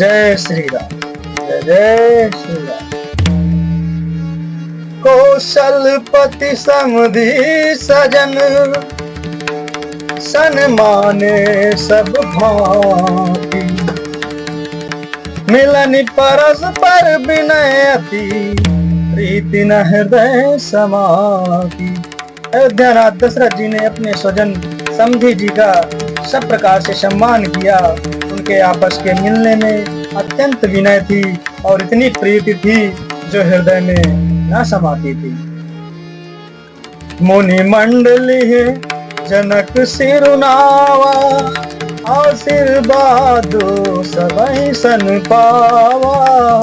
जय श्री राम। जय जय श्री राम। कौशलपति समधि सजन, सन्माने सब भांति। मिलन परस्पर विनय अति, प्रीति न हृदय समाति। अयोध्यानाथ दशरथ जी ने अपने स्वजन समधि जी का सब प्रकार से सम्मान किया। उनके आपस के मिलने में अत्यंत विनय थी और इतनी प्रीति थी जो हृदय में न समाती थी। मुनि मंडली जनक सिरुनावा, आशीर्वाद सबई सन पावा।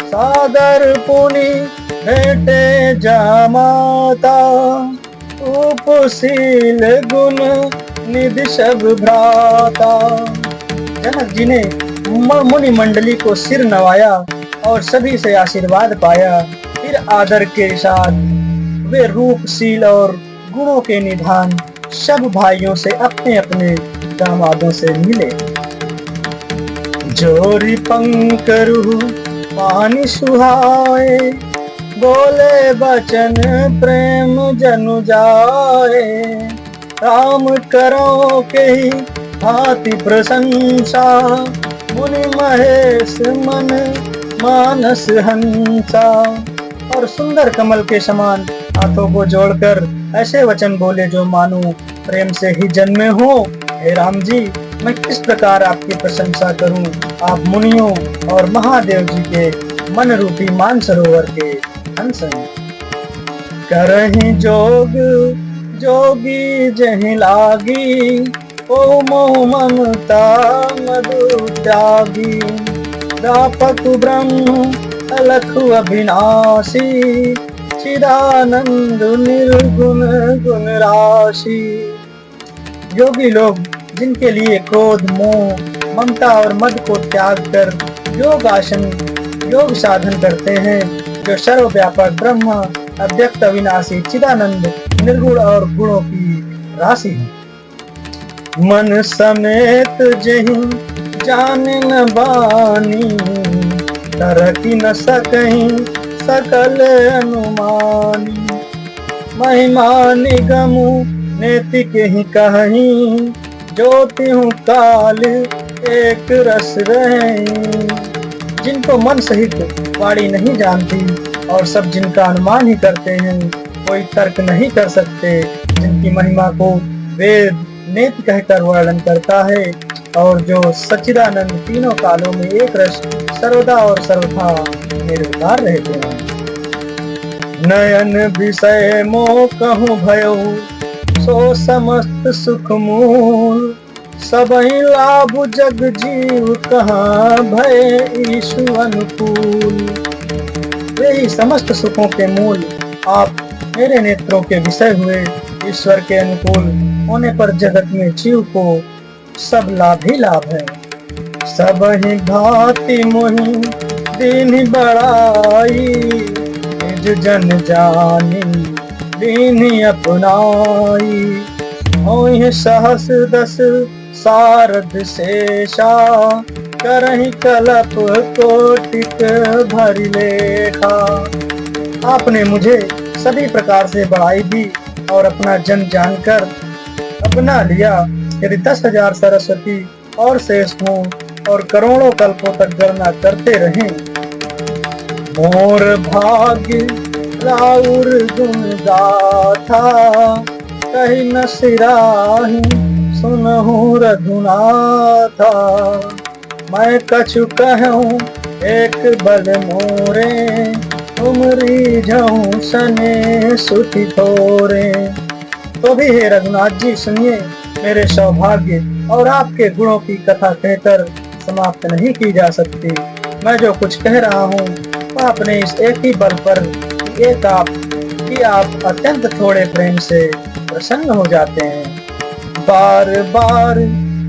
सादर पुनि भेटे जामाता, उपशील गुण निधि सब भ्राता। जनक जी ने मुनि मंडली को सिर नवाया और सभी से आशीर्वाद पाया। फिर आदर के साथ वे रूपशील और गुणों के निधान सब भाइयों से अपने अपने दामादों से मिले। जोरी पंकरु पानी सुहाए, बोले बचन प्रेम जनु जाए। राम करो के भांति प्रशंसा, मुनि महेश मन मानस हंसा। और सुंदर कमल के समान हाथों को जोड़कर ऐसे वचन बोले जो मानो प्रेम से ही जन्मे हो। हे राम जी, मैं किस प्रकार आपकी प्रशंसा करूं। आप मुनियों और महादेव जी के मन रूपी मानसरोवर के हंस हैं। करहि जोग जोगी जहि लागी, ओ मोह ममता मधु त्यागी। व्यापक ब्रह्म अलख अविनाशी, चिदानंद निर्गुण गुण राशि। योगी लोग जिनके लिए क्रोध मोह ममता और मद को त्याग कर योग आसन योग साधन करते हैं, जो सर्वव्यापक ब्रह्म अव्यक्त अविनाशी चिदानंद निर्गुण और गुणों की राशि है। मन समेत जहि जान न बानी, तरकी न सकहीं सकल अनुमानी। महिमा निगम नैतिक ही कहीं, ज्योति हूँ काल एक रस रहे। जिनको मन सहित वाणी नहीं जानती और सब जिनका अनुमान ही करते हैं, कोई तर्क नहीं कर सकते। जिनकी महिमा को वेद नेति कहकर वर्णन करता है और जो सच्चिदानंद तीनों कालों में एक रस सर्वदा और सर्वथा निर्विकार रहते हैं। नयन विषय मोह कहूँ भयो, सो समस्त सुख मूल। सबहि लाभ जग जीव कहाँ, भय ईशु अनुकूल। वे ही समस्त सुखों के मूल, आप मेरे नेत्रों के विषय हुए। ईश्वर के अनुकूल होने पर जगत में जीव को सब लाभ ही लाभ है। सबहि भांति मोहि दीन्हि बड़ाई, निज जन जानि दीन्हि अपनाई। होहि सहस दस सारद शेषा, करहि कलप कोटिक भरि लेखा। आपने मुझे सभी प्रकार से बढ़ाई दी और अपना जन जानकर अपना लिया। यदि 10,000 सरस्वती और शेष हों और करोड़ों कल्पों तक गणना करते रहें। मोर भाग्य राउर गुण गाथा, कही न सिराही सुनहु रघुनाथा। मैं कछु कहूँ एक बल मोरे, तुम रीझऊँ सने सुधि थोरे। तो भी हे रघुनाथ जी सुनिए, मेरे सौभाग्य और आपके गुणों की कथा कहकर समाप्त नहीं की जा सकती। मैं जो कुछ कह रहा हूँ वह अपने इस एक ही बल पर कि आप अत्यंत थोड़े प्रेम से प्रसन्न हो जाते हैं। बार बार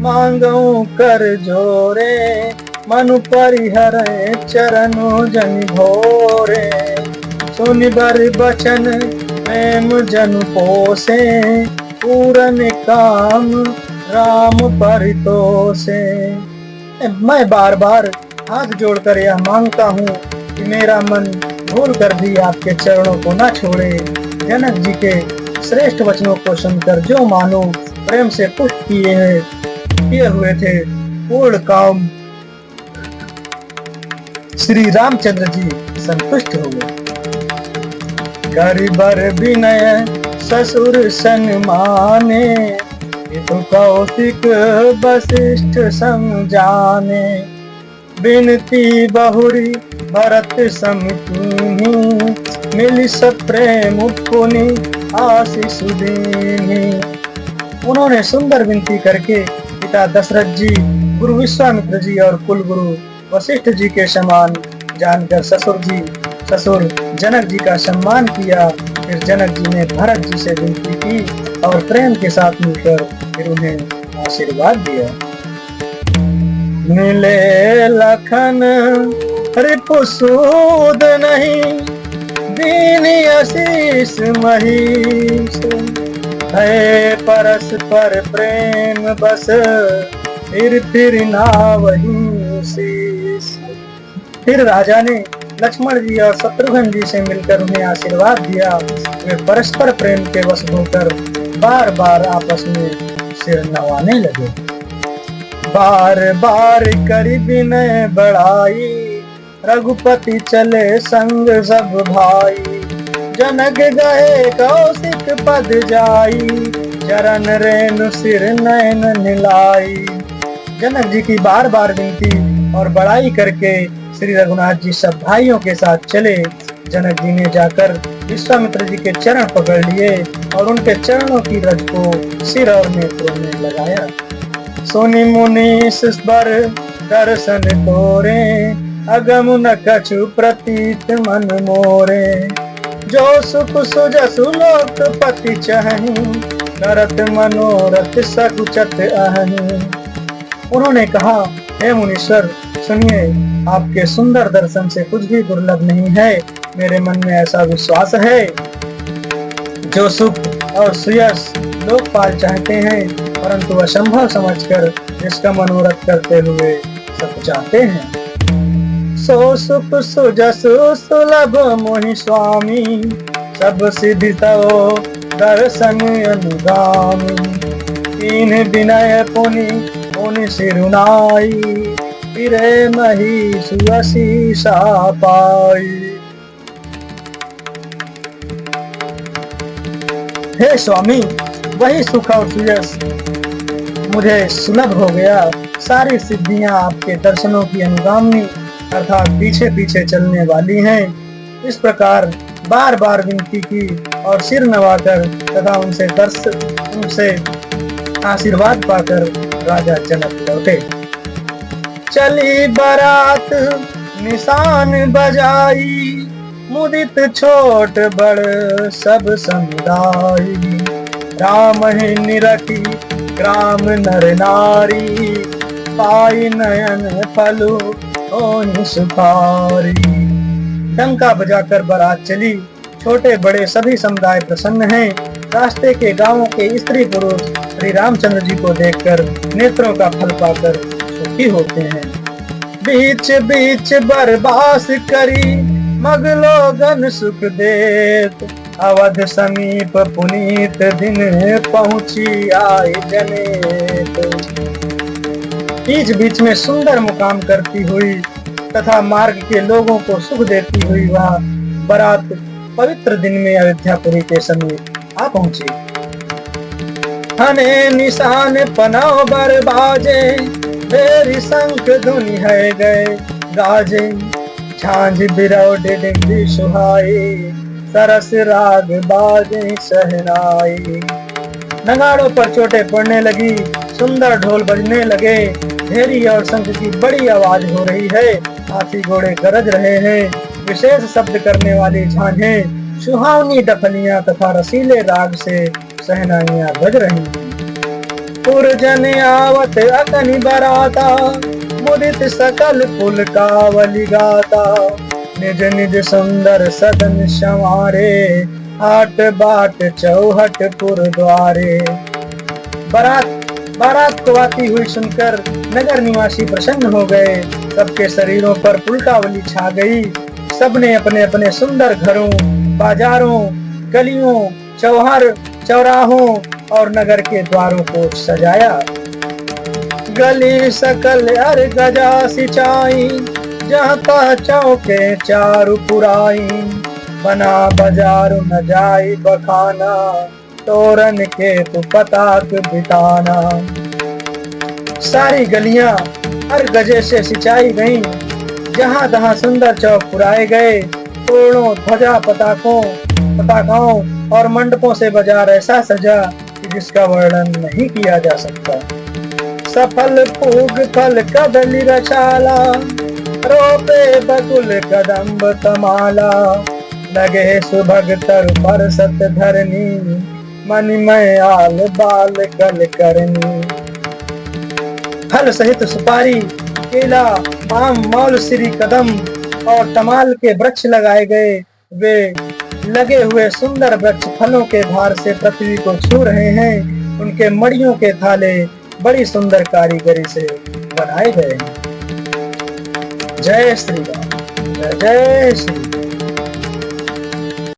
मांगूं कर जोरे, मनु परिहरे चरणों जन भोरे। सुनि बर बचन प्रेम जन पोसे, पूरन काम राम परितोषे। मैं बार बार हाथ जोड़कर यह मांगता हूँ कि मेरा मन भूल कर भी आपके चरणों को न छोड़े। जनक जी के श्रेष्ठ वचनों को सुनकर जो मानो प्रेम से पुष्ट किए हुए थे, पूर्ण काम श्री रामचंद्र जी संतुष्ट हो गए। करिबर विनय ससुर सन्माने, हितु कौशिक वशिष्ठ समझाने। बिनती बहुरी भरत सम कीन्ही, मिली सब प्रेम पुनि आशीष दीन्ही। उन्होंने सुंदर विनती करके पिता दशरथ जी, गुरु विश्वामित्र जी और कुलगुरु वशिष्ठ जी के समान जानकर ससुर जनक जी का सम्मान किया। फिर जनक जी ने भरत जी से विनती की और प्रेम के साथ मिलकर फिर उन्हें आशीर्वाद दिया। मिले लखन रिपुसूद नहीं, दीनी आशीष महीश। है परस्पर प्रेम बस, फिर ना वही शीश। फिर राजा ने लक्ष्मण जी और शत्रुघ्न जी से मिलकर उन्हें आशीर्वाद दिया। वे परस्पर प्रेम के वश होकर बार बार आपस में सिर नवाने लगे। बार बार करी विनय बढ़ाई, रघुपति चले संग सब भाई। जनक गए कौशिक पद जाई, चरण रेणु सिर नयन निलाई। जनक जी की बार बार विनती और बड़ाई करके श्री रघुनाथ जी सब भाइयों के साथ चले। जनक जी ने जाकर विश्वामित्र जी के चरण पकड़ लिए और उनके चरणों की रज को सिर और नेत्रों में लगाया। सोनी मुनि बर दर्शन तोरे, अगम न कछु प्रतीत मन मोरे। जो सुख सुजसु लोक पति चहनी, करत मनोरथ सकुचत अहनी। उन्होंने कहा, हे मुनीश्वर सुनिए, आपके सुंदर दर्शन से कुछ भी दुर्लभ नहीं है। मेरे मन में ऐसा विश्वास है, जो सुख और सुयश लोकपाल चाहते हैं, परंतु असंभव समझकर इसका मनोरथ करते हुए सब चाहते हैं। सो सुख सुजसु सुलभ मोहि स्वामी, सब सिद्धि तव दर्शन अनुगामी। कीन विनय पुनि सिरुनाई, फिरे मही सुअशीषा पाई। हे स्वामी, वही सुख और सुयश मुझे सुलभ हो गया। सारी सिद्धियां आपके दर्शनों की अनुगामी अर्थात पीछे पीछे चलने वाली हैं। इस प्रकार बार बार विनती की और सिर नवाकर तथा उनसे आशीर्वाद पाकर राजा जनक लौटे। चली बारात निशान बजाई, मुदित छोट बड़ सब समुदाय। राम ही निरखी ग्राम नर नारी, पाई नयन फलु ओहि सुखारी। डंका बजाकर बारात चली, छोटे बड़े सभी समुदाय प्रसन्न हैं। रास्ते के गांवों के स्त्री पुरुष श्री रामचंद्र जी को देखकर नेत्रों का फल पाकर सुखी होते हैं। बीच बीच बरबास करी, मगलोगन सुख देत। अवध समीप पुनीत दिन, पहुंची आई जनेत। बीच बीच में सुंदर मुकाम करती हुई तथा मार्ग के लोगों को सुख देती हुई वह बारात पवित्र दिन में अयोध्यापुरी के समीप आ पहुंची। हने निशान पनाव बर बाजे, मेरी शंख धुनि है गए गाजे। झांझ बिरौ डिंडी सुहाई, सरस राग बाजे सहनाई। नगाड़ों पर चोटें पड़ने लगी, सुंदर ढोल बजने लगे। भेरी और शंख की बड़ी आवाज हो रही है, हाथी घोड़े गरज रहे हैं। विशेष शब्द करने वाली झांझें, सुहावनी डफलियां तथा रसीले राग से सहनाइयां बज रही हैं। पुरजन आवत अकनि बराता, मुदित सकल पुलकावली गाता। निज निज सुंदर सदन संवारे, हाट बाट चौहट पुर द्वारे। बारात बारात को आती हुई सुनकर नगर निवासी प्रसन्न हो गए। सबके शरीरों पर पुलकावली छा गई। सबने अपने अपने सुंदर घरों, बाजारों, गलियों, चौहर, चौराहों और नगर के द्वारों को सजाया। गली सकल अर गजा सिंचाई, जहाँ तहाँ चौके चारु पुराई। बना बाजार न जाई बखाना, तोरन के तू पताक बिताना। सारी गलियां हर गजे से सिंचाई गईं, जहां तहां सुंदर चौक पुराए गए। तोरणों, ध्वजा, पताकाओं और मंडपों से बाजार ऐसा सजा कि जिसका वर्णन नहीं किया जा सकता। सफल पूग फल कदली रछाला, रोपे बकुल कदम्ब तमाला। लगे सुभग तरु परसत धरनी, मणिमय आल बाल कल करनी। फल सहित सुपारी, केला, आम, मौल, श्री कदम और तमाल के वृक्ष लगाए गए। वे लगे हुए सुंदर वृक्ष फलों के भार से पृथ्वी को छू रहे हैं। उनके मड़ियों के थाले बड़ी सुंदर कारीगरी से बनाए गए हैं। जय श्री राम, जय जय श्री राम।